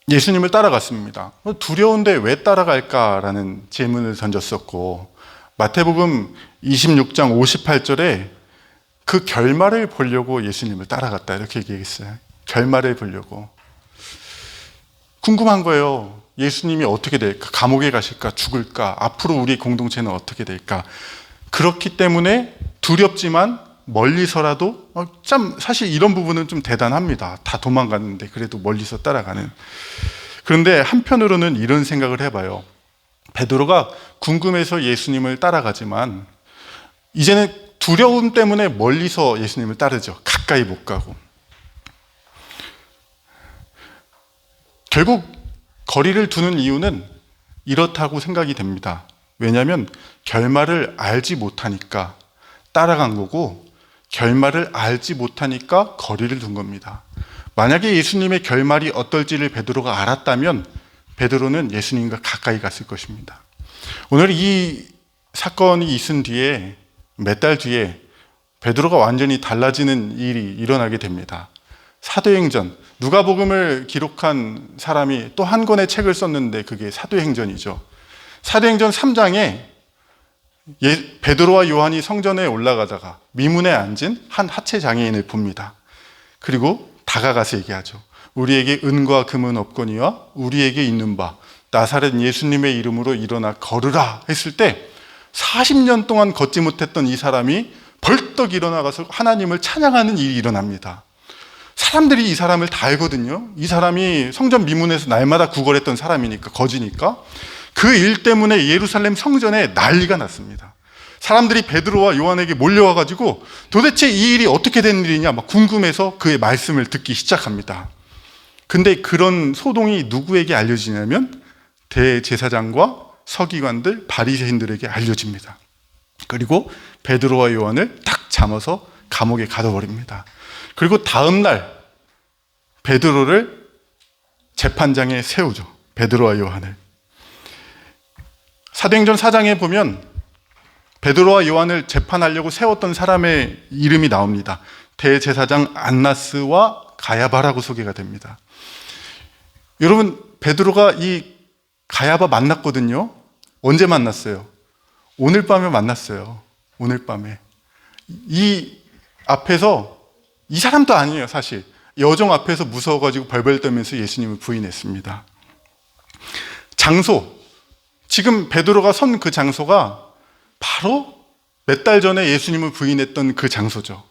예수님을 따라갔습니다. 두려운데 왜 따라갈까라는 질문을 던졌었고, 마태복음 26장 58절에 그 결말을 보려고 예수님을 따라갔다 이렇게 얘기했어요. 결말을 보려고. 궁금한 거예요. 예수님이 어떻게 될까? 감옥에 가실까? 죽을까? 앞으로 우리 공동체는 어떻게 될까? 그렇기 때문에 두렵지만 멀리서라도 참 사실 이런 부분은 좀 대단합니다. 다 도망갔는데 그래도 멀리서 따라가는. 그런데 한편으로는 이런 생각을 해봐요. 베드로가 궁금해서 예수님을 따라가지만 이제는 두려움 때문에 멀리서 예수님을 따르죠. 가까이 못 가고. 결국 거리를 두는 이유는 이렇다고 생각이 됩니다. 왜냐하면 결말을 알지 못하니까 따라간 거고, 결말을 알지 못하니까 거리를 둔 겁니다. 만약에 예수님의 결말이 어떨지를 베드로가 알았다면 베드로는 예수님과 가까이 갔을 것입니다. 오늘 이 사건이 있은 뒤에 몇 달 뒤에 베드로가 완전히 달라지는 일이 일어나게 됩니다. 사도행전, 누가복음을 기록한 사람이 또 한 권의 책을 썼는데 그게 사도행전이죠. 사도행전 3장에 베드로와 요한이 성전에 올라가다가 미문에 앉은 한 하체 장애인을 봅니다. 그리고 다가가서 얘기하죠. 우리에게 은과 금은 없거니와 우리에게 있는 바 나사렛 예수님의 이름으로 일어나 걸으라 했을 때 40년 동안 걷지 못했던 이 사람이 벌떡 일어나가서 하나님을 찬양하는 일이 일어납니다. 사람들이 이 사람을 다 알거든요. 이 사람이 성전 미문에서 날마다 구걸했던 사람이니까, 거지니까. 그 일 때문에 예루살렘 성전에 난리가 났습니다. 사람들이 베드로와 요한에게 몰려와가지고 도대체 이 일이 어떻게 된 일이냐 막 궁금해서 그의 말씀을 듣기 시작합니다. 근데 그런 소동이 누구에게 알려지냐면 대제사장과 서기관들, 바리새인들에게 알려집니다. 그리고 베드로와 요한을 딱 잡아서 감옥에 가둬버립니다. 그리고 다음 날 베드로를 재판장에 세우죠. 베드로와 요한을. 사도행전 4장에 보면 베드로와 요한을 재판하려고 세웠던 사람의 이름이 나옵니다. 대제사장 안나스와 가야바라고 소개가 됩니다. 여러분, 베드로가 이 가야바 만났거든요. 언제 만났어요? 오늘 밤에 만났어요. 오늘 밤에. 이 앞에서, 이 사람도 아니에요, 사실. 여종 앞에서 무서워가지고 벌벌 떨면서 예수님을 부인했습니다. 장소, 지금 베드로가 선 그 장소가 바로 몇 달 전에 예수님을 부인했던 그 장소죠.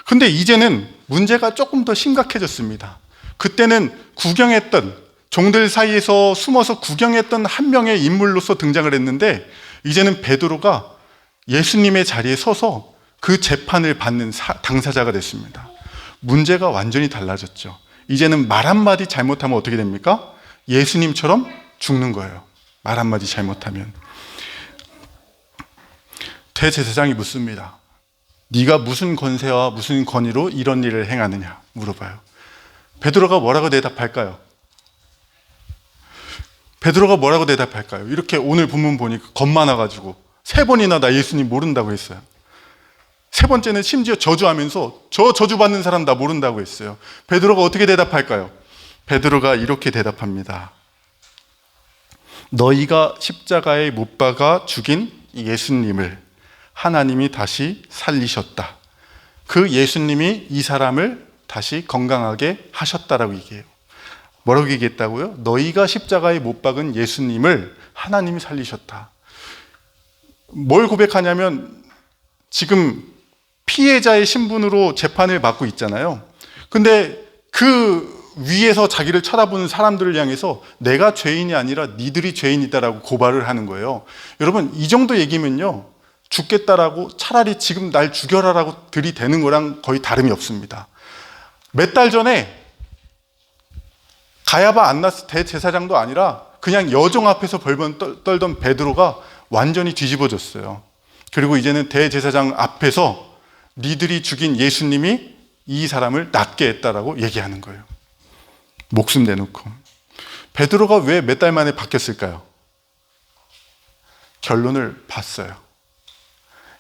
근데 이제는 문제가 조금 더 심각해졌습니다. 그때는 구경했던, 종들 사이에서 숨어서 구경했던 한 명의 인물로서 등장을 했는데, 이제는 베드로가 예수님의 자리에 서서 그 재판을 받는 당사자가 됐습니다. 문제가 완전히 달라졌죠. 이제는 말 한마디 잘못하면 어떻게 됩니까? 예수님처럼 죽는 거예요. 말 한마디 잘못하면. 대제사장이 묻습니다. 네가 무슨 권세와 무슨 권위로 이런 일을 행하느냐 물어봐요. 베드로가 뭐라고 대답할까요? 베드로가 뭐라고 대답할까요? 이렇게 오늘 본문 보니까 겁 많아가지고 3번이나 나 예수님 모른다고 했어요. 3번째는 심지어 저주하면서 저 저주받는 사람 다 모른다고 했어요. 베드로가 어떻게 대답할까요? 베드로가 이렇게 대답합니다. 너희가 십자가에 못 박아 죽인 예수님을 하나님이 다시 살리셨다. 그 예수님이 이 사람을 다시 건강하게 하셨다라고 얘기해요. 뭐라고 얘기했다고요? 너희가 십자가에 못 박은 예수님을 하나님이 살리셨다. 뭘 고백하냐면 지금 피해자의 신분으로 재판을 받고 있잖아요. 근데 그 위에서 자기를 쳐다보는 사람들을 향해서 내가 죄인이 아니라 니들이 죄인이다라고 고발을 하는 거예요. 여러분, 이 정도 얘기면요, 죽겠다라고 차라리 지금 날 죽여라라고 들이대는 거랑 거의 다름이 없습니다. 몇 달 전에 가야바 안나스 대제사장도 아니라 그냥 여종 앞에서 벌벌 떨던 베드로가 완전히 뒤집어졌어요. 그리고 이제는 대제사장 앞에서 니들이 죽인 예수님이 이 사람을 낫게 했다라고 얘기하는 거예요. 목숨 내놓고. 베드로가 왜 몇 달 만에 바뀌었을까요? 결론을 봤어요.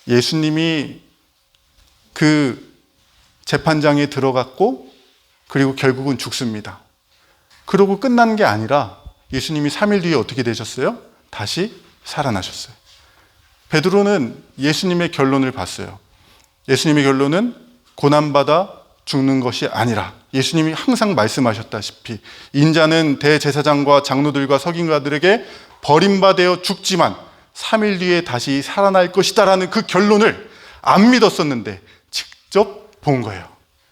예수님이 그 재판장에 들어갔고 그리고 결국은 죽습니다. 그러고 끝난 게 아니라 예수님이 3일 뒤에 어떻게 되셨어요? 다시 살아나셨어요. 베드로는 예수님의 결론을 봤어요. 예수님의 결론은 고난받아 죽는 것이 아니라 예수님이 항상 말씀하셨다시피 인자는 대제사장과 장로들과 서기관들에게 버림받아 죽지만 3일 뒤에 다시 살아날 것이다라는 그 결론을 안 믿었었는데 직접 본 거예요.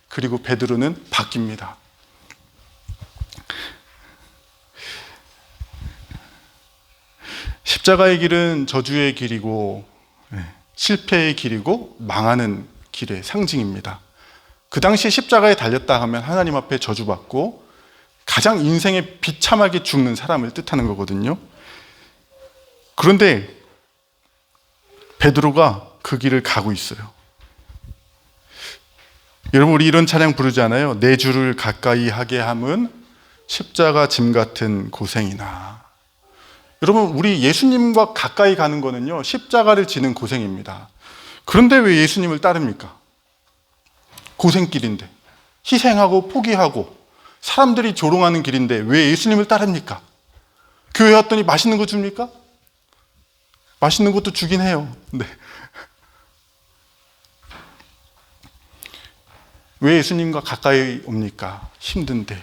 그리고 베드로는 바뀝니다. 십자가의 길은 저주의 길이고 실패의 길이고 망하는 길의 상징입니다. 그 당시에 십자가에 달렸다 하면 하나님 앞에 저주받고 가장 인생에 비참하게 죽는 사람을 뜻하는 거거든요. 그런데 베드로가 그 길을 가고 있어요. 여러분, 우리 이런 찬양 부르잖아요. 내 주를 가까이 하게 함은 십자가 짐 같은 고생이나. 여러분, 우리 예수님과 가까이 가는 거는요, 십자가를 지는 고생입니다. 그런데 왜 예수님을 따릅니까? 고생길인데, 희생하고 포기하고 사람들이 조롱하는 길인데 왜 예수님을 따릅니까? 교회 왔더니 맛있는 거 줍니까? 맛있는 것도 주긴 해요. 네. 왜 예수님과 가까이 옵니까? 힘든데.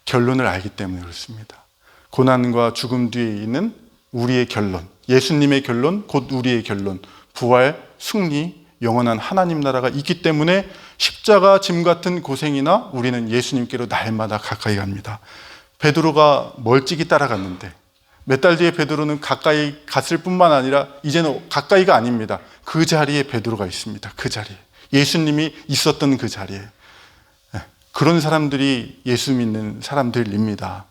결론을 알기 때문에 그렇습니다. 고난과 죽음 뒤에 있는 우리의 결론, 예수님의 결론, 곧 우리의 결론, 부활, 승리, 영원한 하나님 나라가 있기 때문에 십자가 짐 같은 고생이나 우리는 예수님께로 날마다 가까이 갑니다. 베드로가 멀찍이 따라갔는데 몇 달 뒤에 베드로는 가까이 갔을 뿐만 아니라 이제는 가까이가 아닙니다. 그 자리에 베드로가 있습니다. 그 자리에. 예수님이 있었던 그 자리에. 그런 사람들이 예수 믿는 사람들입니다.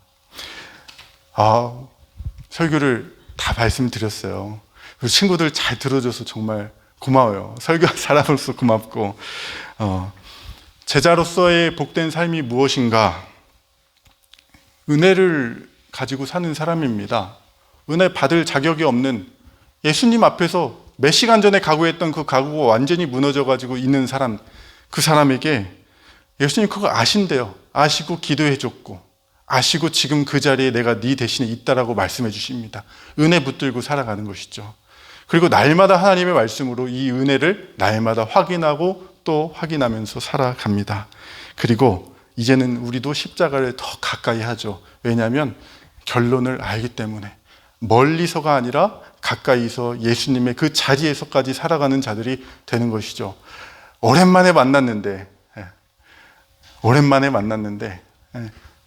설교를 다 말씀드렸어요. 친구들 잘 들어줘서 정말 고마워요. 설교한 사람으로서 고맙고, 제자로서의 복된 삶이 무엇인가? 은혜를 가지고 사는 사람입니다. 은혜 받을 자격이 없는 예수님 앞에서 몇 시간 전에 각오했던 그 각오가 완전히 무너져가지고 있는 사람, 그 사람에게 예수님 그거 아신대요. 아시고 기도해줬고, 아시고 지금 그 자리에 내가 네 대신에 있다라고 말씀해 주십니다. 은혜 붙들고 살아가는 것이죠. 그리고 날마다 하나님의 말씀으로 이 은혜를 날마다 확인하고 또 확인하면서 살아갑니다. 그리고 이제는 우리도 십자가를 더 가까이 하죠. 왜냐하면 결론을 알기 때문에. 멀리서가 아니라 가까이서 예수님의 그 자리에서까지 살아가는 자들이 되는 것이죠. 오랜만에 만났는데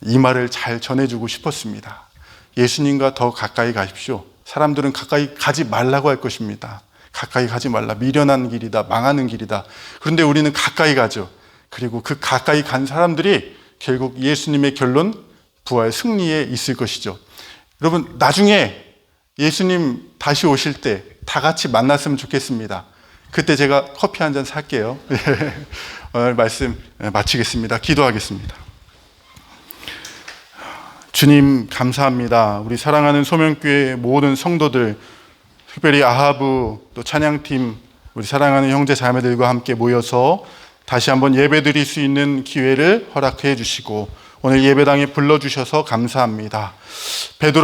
이 말을 잘 전해주고 싶었습니다. 예수님과 더 가까이 가십시오. 사람들은 가까이 가지 말라고 할 것입니다. 가까이 가지 말라. 미련한 길이다. 망하는 길이다. 그런데 우리는 가까이 가죠. 그리고 그 가까이 간 사람들이 결국 예수님의 결론, 부활, 승리에 있을 것이죠. 여러분, 나중에 예수님 다시 오실 때 다 같이 만났으면 좋겠습니다. 그때 제가 커피 한 잔 살게요. 오늘 말씀 마치겠습니다. 기도하겠습니다. 주님 감사합니다. 우리 사랑하는 소명교회 모든 성도들, 특별히 아하부 또 찬양팀, 우리 사랑하는 형제 자매들과 함께 모여서 다시 한번 예배드릴 수 있는 기회를 허락해 주시고 오늘 예배당에 불러주셔서 감사합니다. 베드로